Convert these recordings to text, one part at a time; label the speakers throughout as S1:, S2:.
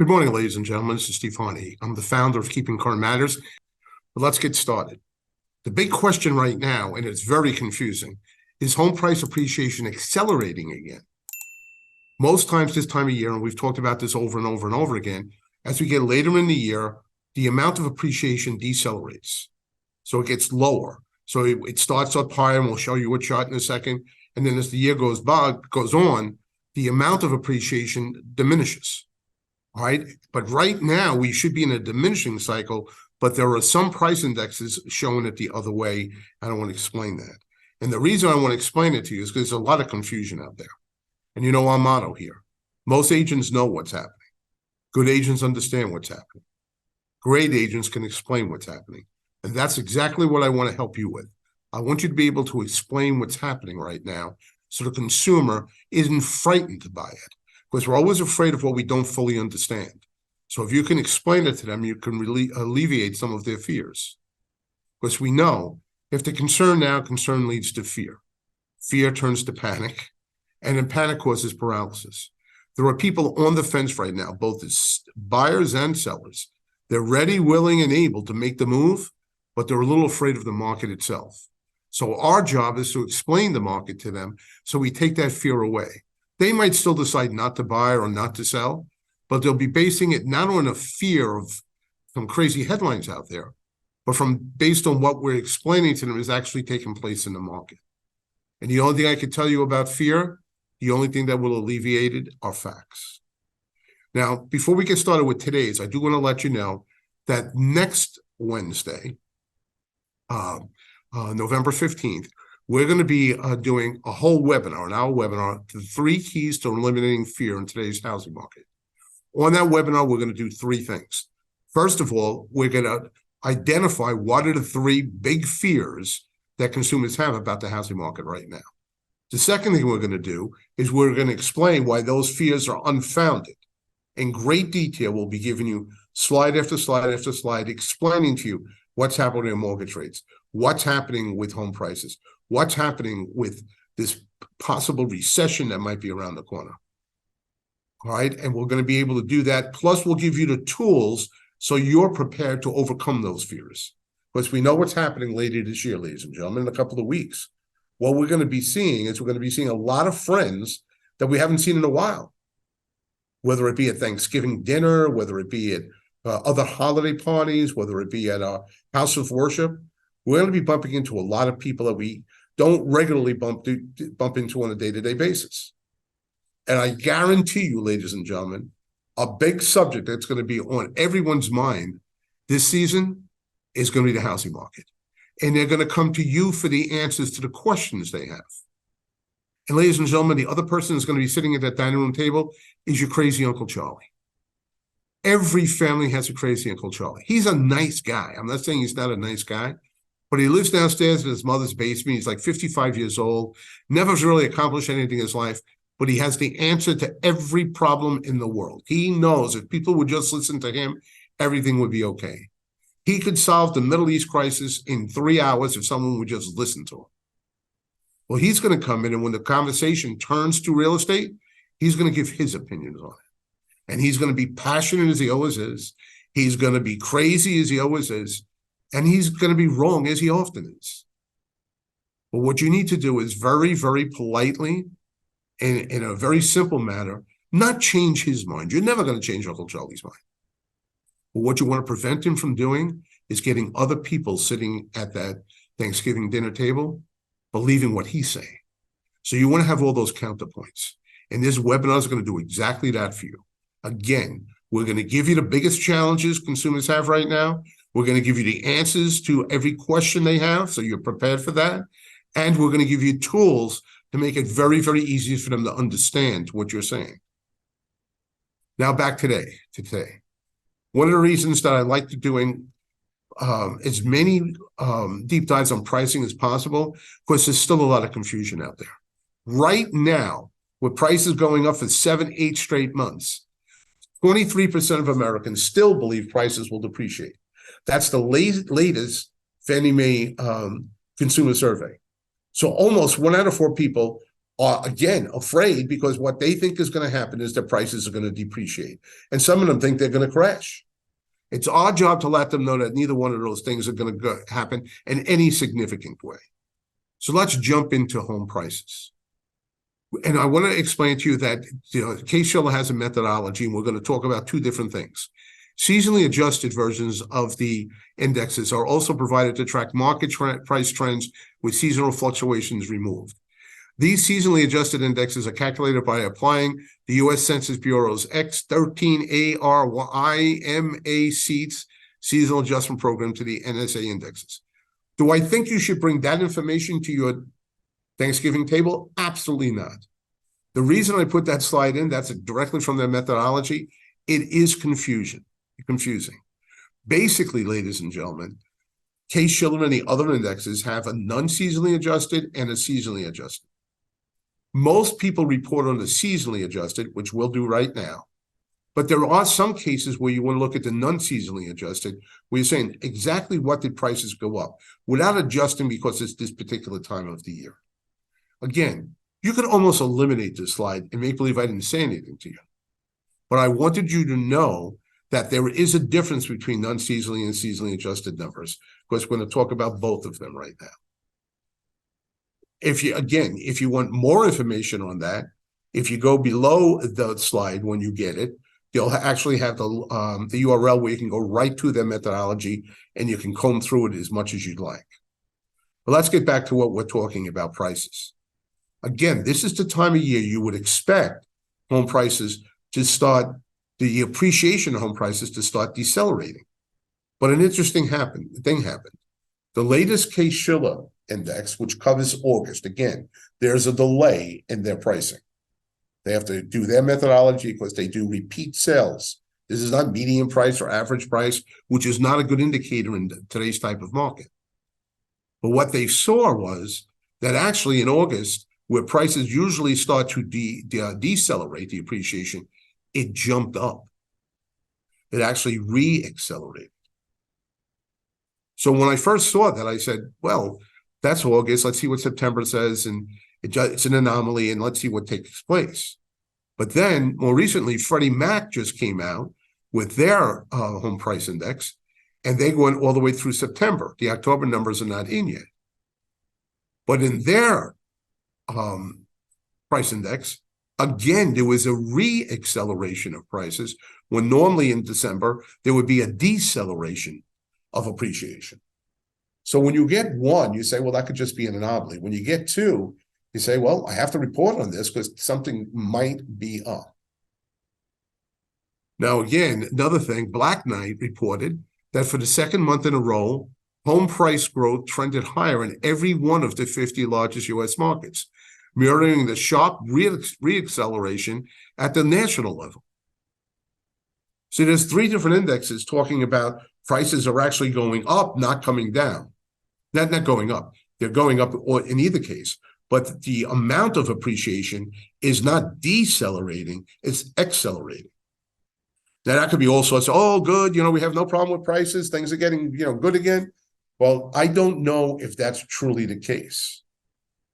S1: Good morning, ladies and gentlemen. This is Steve Harney. I'm the founder of Keeping Current Matters. But let's get started. The big question right now, and it's very confusing, is home price appreciation accelerating again? Most times this time of year, and we've talked about this over and over and over again, as we get later in the year, the amount of appreciation decelerates. So it gets lower. So it starts up higher, and we'll show you a chart in a second. And then as the year goes on, the amount of appreciation diminishes. All right. But right now we should be in a diminishing cycle, but there are some price indexes showing it the other way. I don't want to explain that. And the reason I want to explain it to you is because there's a lot of confusion out there. And you know our motto here. Most agents know what's happening. Good agents understand what's happening. Great agents can explain what's happening. And that's exactly what I want to help you with. I want you to be able to explain what's happening right now so the consumer isn't frightened to buy it. Because we're always afraid of what we don't fully understand. So if you can explain it to them, you can really alleviate some of their fears. Because we know if they're concerned now, concern leads to fear. Fear turns to panic, and then panic causes paralysis. There are people on the fence right now, both as buyers and sellers. They're ready, willing, and able to make the move, but they're a little afraid of the market itself. So our job is to explain the market to them so we take that fear away. They might still decide not to buy or not to sell, but they'll be basing it not on a fear of some crazy headlines out there, but based on what we're explaining to them is actually taking place in the market. And the only thing I can tell you about fear, the only thing that will alleviate it are facts. Now, before we get started with today's, I do want to let you know that next Wednesday, November 15th, we're going to be doing a whole webinar, an hour webinar, the 3 keys to eliminating fear in today's housing market. On that webinar, we're going to do 3 things. First of all, we're going to identify what are the 3 big fears that consumers have about the housing market right now. The second thing we're going to do is we're going to explain why those fears are unfounded. In great detail, we'll be giving you slide after slide after slide, explaining to you what's happening in mortgage rates, what's happening with home prices, what's happening with this possible recession that might be around the corner. All right. And we're going to be able to do that. Plus, we'll give you the tools so you're prepared to overcome those fears. Because we know what's happening later this year, ladies and gentlemen, in a couple of weeks. What we're going to be seeing is we're going to be seeing a lot of friends that we haven't seen in a while. Whether it be at Thanksgiving dinner, whether it be at other holiday parties, whether it be at a house of worship, we're going to be bumping into a lot of people that we don't regularly bump into on a day-to-day basis. And I guarantee you, ladies and gentlemen, a big subject that's going to be on everyone's mind this season is going to be the housing market. And they're going to come to you for the answers to the questions they have. And ladies and gentlemen, the other person that's going to be sitting at that dining room table is your crazy Uncle Charlie. Every family has a crazy Uncle Charlie. He's a nice guy. I'm not saying he's not a nice guy. But he lives downstairs in his mother's basement. He's like 55 years old, never has really accomplished anything in his life, but he has the answer to every problem in the world. He knows if people would just listen to him, everything would be okay. He could solve the Middle East crisis in 3 hours if someone would just listen to him. Well, he's going to come in, and when the conversation turns to real estate, he's going to give his opinions on it. And he's going to be passionate as he always is. He's going to be crazy as he always is. And he's going to be wrong, as he often is. But what you need to do is very, very politely and in a very simple manner, not change his mind. You're never going to change Uncle Charlie's mind. But what you want to prevent him from doing is getting other people sitting at that Thanksgiving dinner table believing what he's saying. So you want to have all those counterpoints. And this webinar is going to do exactly that for you. Again, we're going to give you the biggest challenges consumers have right now. We're going to give you the answers to every question they have, so you're prepared for that. And we're going to give you tools to make it very, very easy for them to understand what you're saying. Now back to today. One of the reasons that I like to doing as many deep dives on pricing as possible, because there's still a lot of confusion out there. Right now, with prices going up for 7, 8 straight months, 23% of Americans still believe prices will depreciate. That's the latest Fannie Mae consumer survey. So almost 1 out of 4 people are, again, afraid because what they think is going to happen is their prices are going to depreciate. And some of them think they're going to crash. It's our job to let them know that neither one of those things are going to happen in any significant way. So let's jump into home prices. And I want to explain to you that Case-Shiller has a methodology, and we're going to talk about two different things. Seasonally adjusted versions of the indexes are also provided to track market price trends with seasonal fluctuations removed. These seasonally adjusted indexes are calculated by applying the U.S. Census Bureau's X13ARYMA seats seasonal adjustment program to the NSA indexes. Do I think you should bring that information to your Thanksgiving table? Absolutely not. The reason I put that slide in, that's directly from their methodology, it is confusing. Basically, ladies and gentlemen, Case-Shiller and the other indexes have a non-seasonally adjusted and a seasonally adjusted. Most people report on the seasonally adjusted, which we'll do right now. But there are some cases where you want to look at the non-seasonally adjusted, where you're saying exactly what did prices go up without adjusting because it's this particular time of the year. Again, you could almost eliminate this slide and make believe I didn't say anything to you. But I wanted you to know that there is a difference between non-seasonally and seasonally adjusted numbers, because we're going to talk about both of them right now. If you want more information on that, if you go below the slide when you get it, you'll actually have the URL where you can go right to their methodology and you can comb through it as much as you'd like. But let's get back to what we're talking about, prices. Again, this is the time of year you would expect home prices to start, the appreciation of home prices to start decelerating. But an interesting thing happened. The latest Case-Shiller index, which covers August, again, there's a delay in their pricing. They have to do their methodology because they do repeat sales. This is not median price or average price, which is not a good indicator in today's type of market. But what they saw was that actually in August, where prices usually start to decelerate the appreciation, it jumped up. It actually re-accelerated. So when I first saw that, I said, well, that's August. Let's see what September says. And it's an anomaly, and let's see what takes place. But then more recently, Freddie Mac just came out with their home price index, and they went all the way through September. The October numbers are not in yet. But in their price index, again, there was a re-acceleration of prices when normally in December, there would be a deceleration of appreciation. So when you get one, you say, well, that could just be an anomaly. When you get two, you say, well, I have to report on this because something might be up. Now, again, another thing, Black Knight reported that for the second month in a row, home price growth trended higher in every one of the 50 largest U.S. markets, mirroring the sharp re-acceleration at the national level. See, there's three different indexes talking about prices are actually going up, not coming down. Not going up. They're going up in either case. But the amount of appreciation is not decelerating, it's accelerating. Now, that could be all sorts of, oh, good, we have no problem with prices. Things are getting, good again. Well, I don't know if that's truly the case.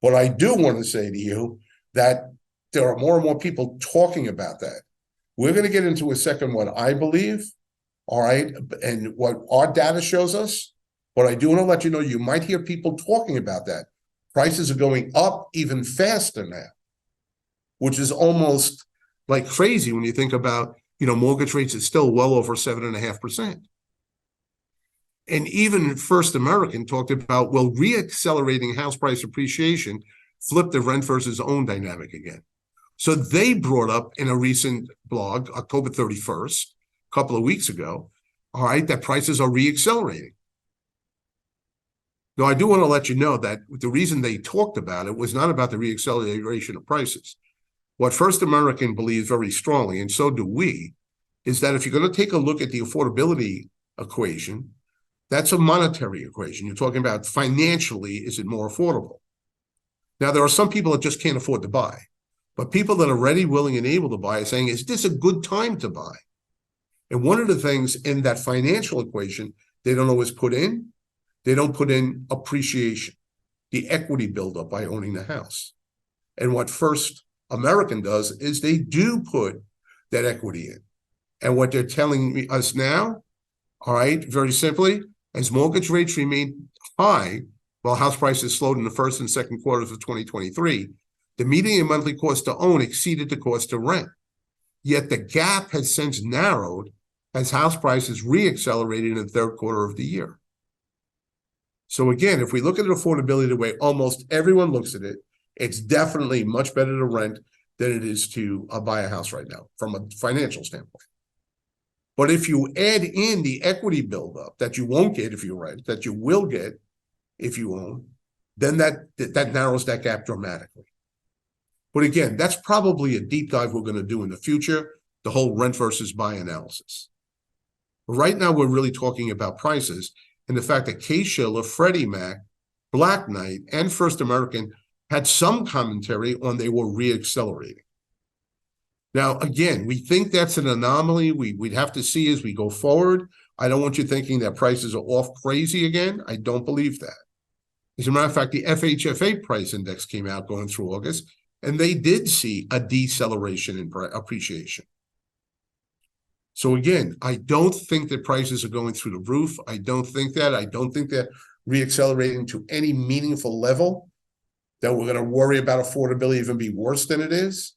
S1: But I do want to say to you that there are more and more people talking about that. We're going to get into a second what I believe, all right, and what our data shows us. But I do want to let you know, you might hear people talking about that. Prices are going up even faster now, which is almost like crazy when you think about, mortgage rates is still well over 7.5%. And even First American talked about, well, re-accelerating house price appreciation flipped the rent versus own dynamic again. So they brought up in a recent blog, October 31st, a couple of weeks ago, all right, that prices are re-accelerating. Now, I do want to let you know that the reason they talked about it was not about the re-acceleration of prices. What First American believes very strongly, and so do we, is that if you're going to take a look at the affordability equation, that's a monetary equation. You're talking about financially, is it more affordable? Now, there are some people that just can't afford to buy, but people that are ready, willing, and able to buy are saying, is this a good time to buy? And one of the things in that financial equation, they don't always put in, they don't put in appreciation, the equity buildup by owning the house. And what First American does is they do put that equity in. And what they're telling us now, all right, very simply, as mortgage rates remain high, while house prices slowed in the first and second quarters of 2023, the median monthly cost to own exceeded the cost to rent. Yet the gap has since narrowed as house prices re-accelerated in the third quarter of the year. So again, if we look at affordability the way almost everyone looks at it, it's definitely much better to rent than it is to buy a house right now from a financial standpoint. But if you add in the equity buildup that you won't get if you rent, that you will get if you own, then that narrows that gap dramatically. But again, that's probably a deep dive we're going to do in the future, the whole rent versus buy analysis. But right now, we're really talking about prices and the fact that Case-Shiller, Freddie Mac, Black Knight, and First American had some commentary on they were re-accelerating. Now, again, we think that's an anomaly. We'd have to see as we go forward. I don't want you thinking that prices are off crazy again. I don't believe that. As a matter of fact, the FHFA price index came out going through August, and they did see a deceleration in appreciation. So again, I don't think that prices are going through the roof. I don't think that. I don't think they're re-accelerating to any meaningful level that we're going to worry about affordability even be worse than it is.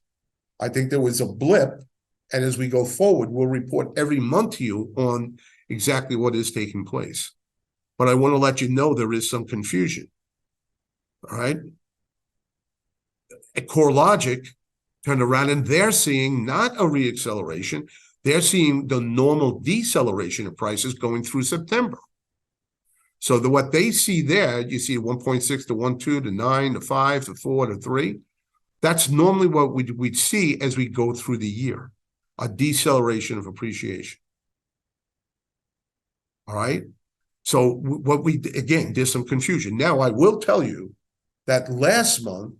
S1: I think there was a blip, and as we go forward, we'll report every month to you on exactly what is taking place. But I want to let you know there is some confusion. All right. CoreLogic turned around and they're seeing not a re-acceleration. They're seeing the normal deceleration of prices going through September. So what they see there, you see 1.6 to 1.2 to 9 to 5 to 4 to 3. That's normally what we'd see as we go through the year, a deceleration of appreciation. All right. So again, there's some confusion. Now, I will tell you that last month,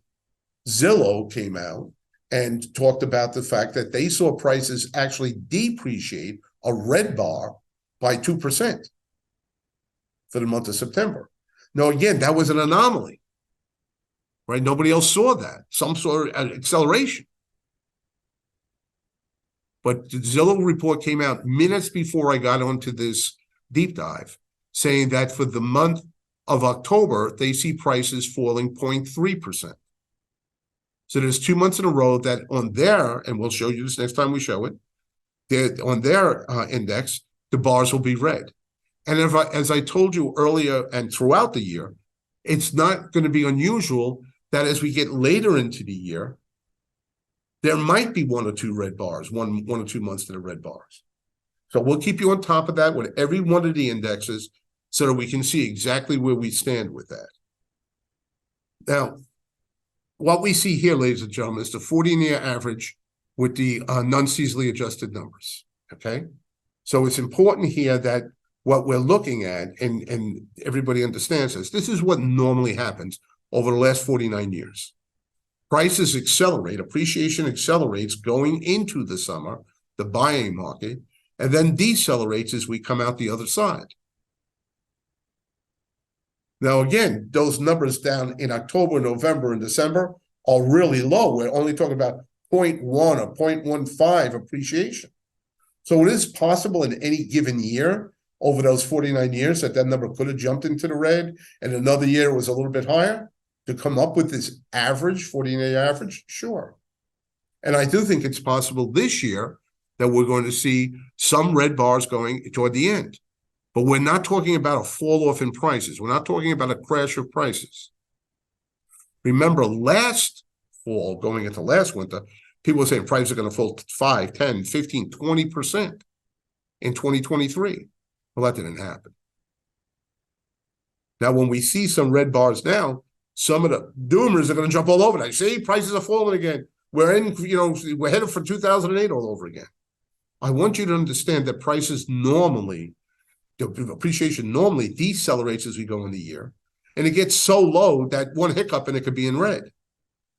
S1: Zillow came out and talked about the fact that they saw prices actually depreciate a red bar by 2% for the month of September. Now, again, that was an anomaly, right? Nobody else saw that, some sort of acceleration. But the Zillow report came out minutes before I got onto this deep dive, saying that for the month of October, they see prices falling 0.3%. So there's 2 months in a row that on their, and we'll show you this next time we show it, on their index, the bars will be red. And as I told you earlier and throughout the year, it's not going to be unusual that as we get later into the year, there might be 1 or 2 red bars, one or 2 months that are red bars. So we'll keep you on top of that with every one of the indexes so that we can see exactly where we stand with that. Now, what we see here, ladies and gentlemen, is the 14-year average with the non-seasonally adjusted numbers, okay? So it's important here that what we're looking at, and everybody understands this is what normally happens over the last 49 years. Prices accelerate, appreciation accelerates going into the summer, the buying market, and then decelerates as we come out the other side. Now, again, those numbers down in October, November, and December are really low. We're only talking about 0.1 or 0.15 appreciation. So it is possible in any given year over those 49 years that number could have jumped into the red, and another year was a little bit higher to come up with this average, 14-year average, sure. And I do think it's possible this year that we're going to see some red bars going toward the end. But we're not talking about a fall off in prices. We're not talking about a crash of prices. Remember, last fall, going into last winter, people were saying prices are going to fall 5, 10, 15, 20% in 2023. Well, that didn't happen. Now, when we see some red bars now, some of the doomers are going to jump all over that. See, prices are falling again. We're headed for 2008 all over again. I want you to understand that prices normally, the appreciation normally decelerates as we go in the year, and it gets so low that one hiccup and it could be in red.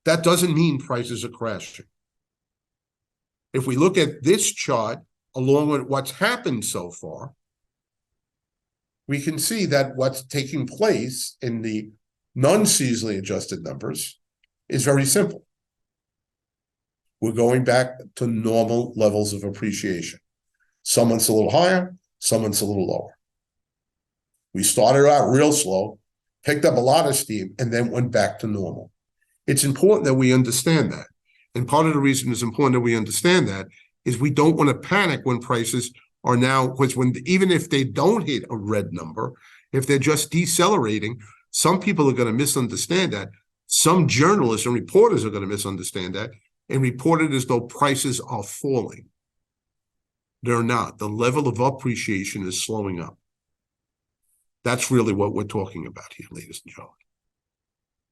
S1: That doesn't mean prices are crashing. If we look at this chart along with what's happened so far, we can see that what's taking place in the non-seasonally adjusted numbers is very simple. We're going back to normal levels of appreciation. Some months a little higher, some months a little lower. We started out real slow, picked up a lot of steam, and then went back to normal. It's important that we understand that. And part of the reason it's important that we understand that is we don't want to panic when prices are now, because even if they don't hit a red number, if they're just decelerating, some people are going to misunderstand that. Some journalists and reporters are going to misunderstand that and report it as though prices are falling. They're not. The level of appreciation is slowing up. That's really what we're talking about here, ladies and gentlemen.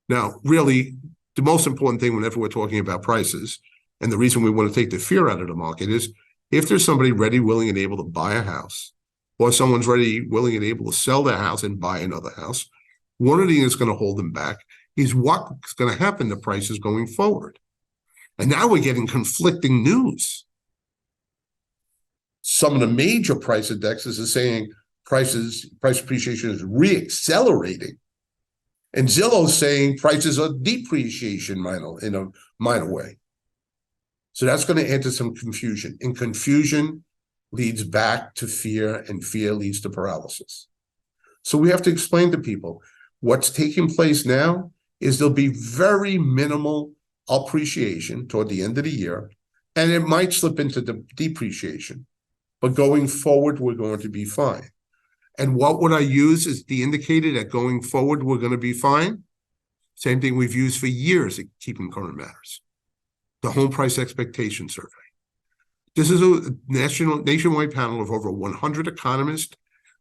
S1: Now, really, the most important thing whenever we're talking about prices, and the reason we want to take the fear out of the market, is if there's somebody ready, willing, and able to buy a house, or someone's ready, willing, and able to sell their house and buy another house, one of the things that's going to hold them back is what's going to happen to prices going forward. And now we're getting conflicting news. Some of the major price indexes are saying price appreciation is re-accelerating. And Zillow's saying prices are depreciation in a minor way. So that's going to add to some confusion. And confusion leads back to fear, and fear leads to paralysis. So we have to explain to people what's taking place now is there'll be very minimal appreciation toward the end of the year, and it might slip into the depreciation. But going forward, we're going to be fine. And what would I use as the indicator that going forward, we're going to be fine? Same thing we've used for years at Keeping Current Matters. The Home Price Expectation Survey. This is a nationwide panel of over 100 economists,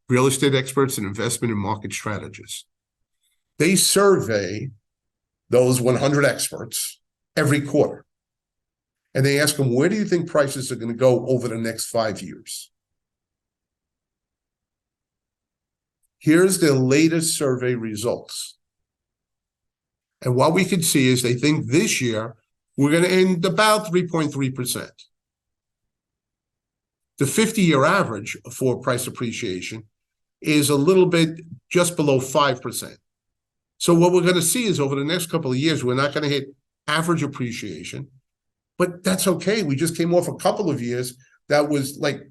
S1: real estate experts, and investment and market strategists. They survey those 100 experts every quarter. And they ask them, where do you think prices are going to go over the next 5 years? Here's their latest survey results. And what we can see is they think this year we're going to end about 3.3%. The 50-year average for price appreciation is a little bit just below 5%. So what we're going to see is over the next couple of years, we're not going to hit average appreciation, but that's okay. We just came off a couple of years that was like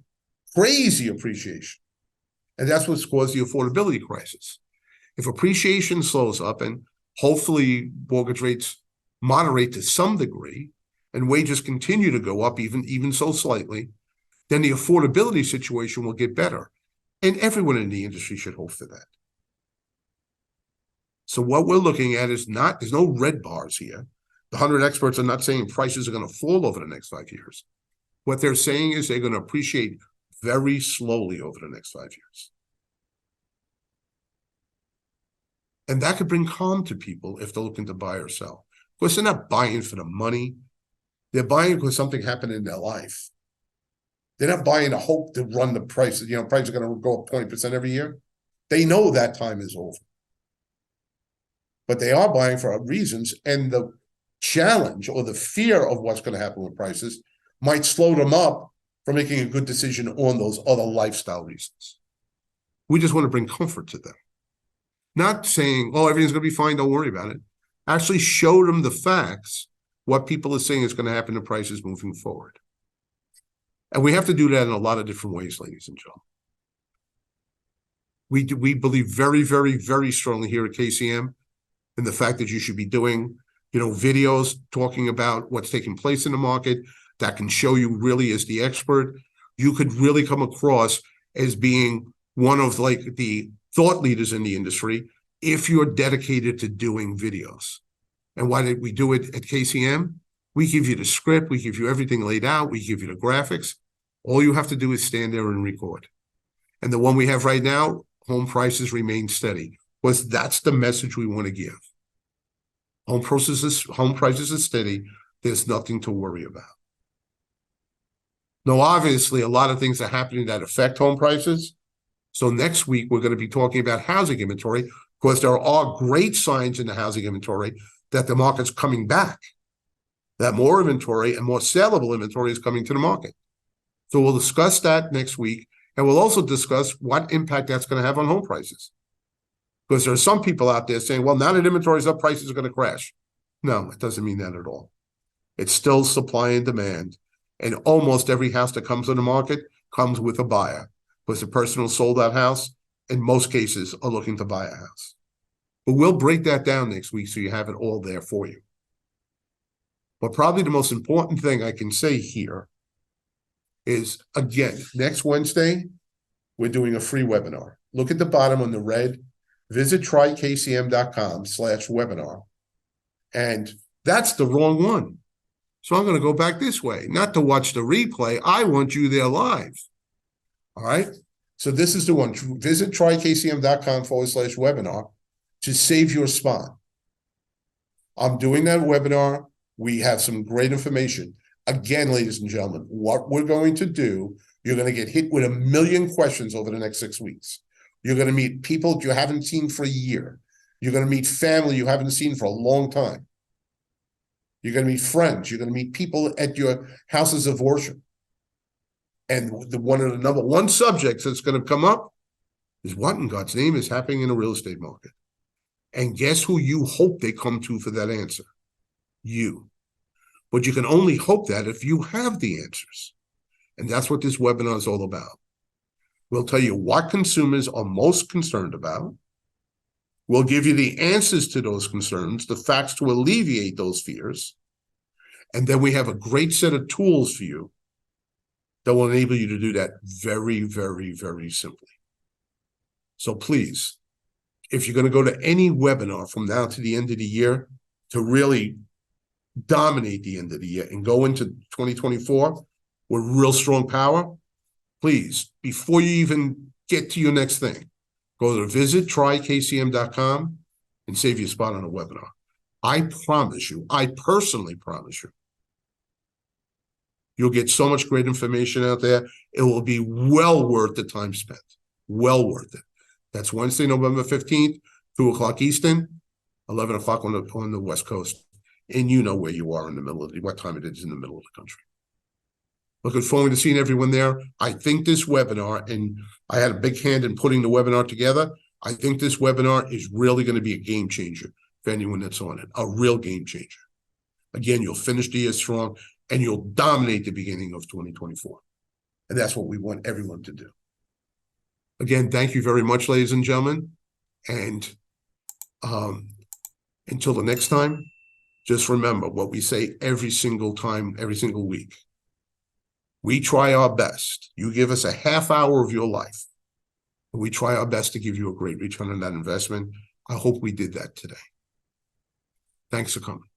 S1: crazy appreciation. And that's what's caused the affordability crisis. If appreciation slows up and hopefully mortgage rates moderate to some degree and wages continue to go up even so slightly, then the affordability situation will get better. And everyone in the industry should hope for that. So what we're looking at is there's no red bars here. The 100 experts are not saying prices are going to fall over the next 5 years. What they're saying is they're going to appreciate very slowly over the next 5 years. And that could bring calm to people if they're looking to buy or sell. Of course, they're not buying for the money. They're buying because something happened in their life. They're not buying to hope to run the prices. Prices are going to go up 20% every year. They know that time is over. But they are buying for reasons, and the challenge or the fear of what's going to happen with prices might slow them up from making a good decision on those other lifestyle reasons. We just want to bring comfort to them. Not saying, oh, everything's going to be fine, don't worry about it. Actually show them the facts, what people are saying is going to happen to prices moving forward. And we have to do that in a lot of different ways, ladies and gentlemen. We believe very, very, very strongly here at KCM in the fact that you should be doing, videos talking about what's taking place in the market that can show you really as the expert. You could really come across as being one of the thought leaders in the industry if you're dedicated to doing videos. And why did we do it at KCM? We give you the script, we give you everything laid out, we give you the graphics. All you have to do is stand there and record. And the one we have right now, home prices remain steady, because that's the message we want to give. Home prices are steady. There's nothing to worry about. Now, obviously, a lot of things are happening that affect home prices. So next week, we're going to be talking about housing inventory, because there are great signs in the housing inventory that the market's coming back, that more inventory and more saleable inventory is coming to the market. So we'll discuss that next week, and we'll also discuss what impact that's going to have on home prices. Because there are some people out there saying, well, now that inventory is up, prices are going to crash. No, it doesn't mean that at all. It's still supply and demand. And almost every house that comes on the market comes with a buyer. Because the person who sold that house, in most cases, are looking to buy a house. But we'll break that down next week so you have it all there for you. But probably the most important thing I can say here is, again, next Wednesday, we're doing a free webinar. Look at the bottom on the red. Visit trykcm.com/webinar. And that's the wrong one. So I'm going to go back this way, not to watch the replay. I want you there live. All right. So this is the one. Visit trykcm.com/webinar to save your spot. I'm doing that webinar. We have some great information. Again, ladies and gentlemen, what we're going to do, you're going to get hit with a million questions over the next 6 weeks. You're going to meet people you haven't seen for a year. You're going to meet family you haven't seen for a long time. You're going to meet friends. You're going to meet people at your houses of worship. And one of the number one subjects that's going to come up is what in God's name is happening in the real estate market. And guess who you hope they come to for that answer? You. But you can only hope that if you have the answers. And that's what this webinar is all about. We'll tell you what consumers are most concerned about. We'll give you the answers to those concerns, the facts to alleviate those fears. And then we have a great set of tools for you that will enable you to do that very, very, very simply. So please, if you're going to go to any webinar from now to the end of the year to really dominate the end of the year and go into 2024 with real strong power, please, before you even get to your next thing, go to visit trykcm.com and save your spot on a webinar. I promise you, I personally promise you, you'll get so much great information out there. It will be well worth the time spent. Well worth it. That's Wednesday, November 15th, 2 o'clock Eastern, 11 o'clock on the West Coast. And you know where you are in the middle of what time it is in the middle of the country. Looking forward to seeing everyone there. I think this webinar, and I had a big hand in putting the webinar together, I think this webinar is really going to be a game changer for anyone that's on it, a real game changer. Again, you'll finish the year strong, and you'll dominate the beginning of 2024. And that's what we want everyone to do. Again, thank you very much, ladies and gentlemen. And until the next time, just remember what we say every single time, every single week. We try our best. You give us a half hour of your life, and we try our best to give you a great return on that investment. I hope we did that today. Thanks for coming.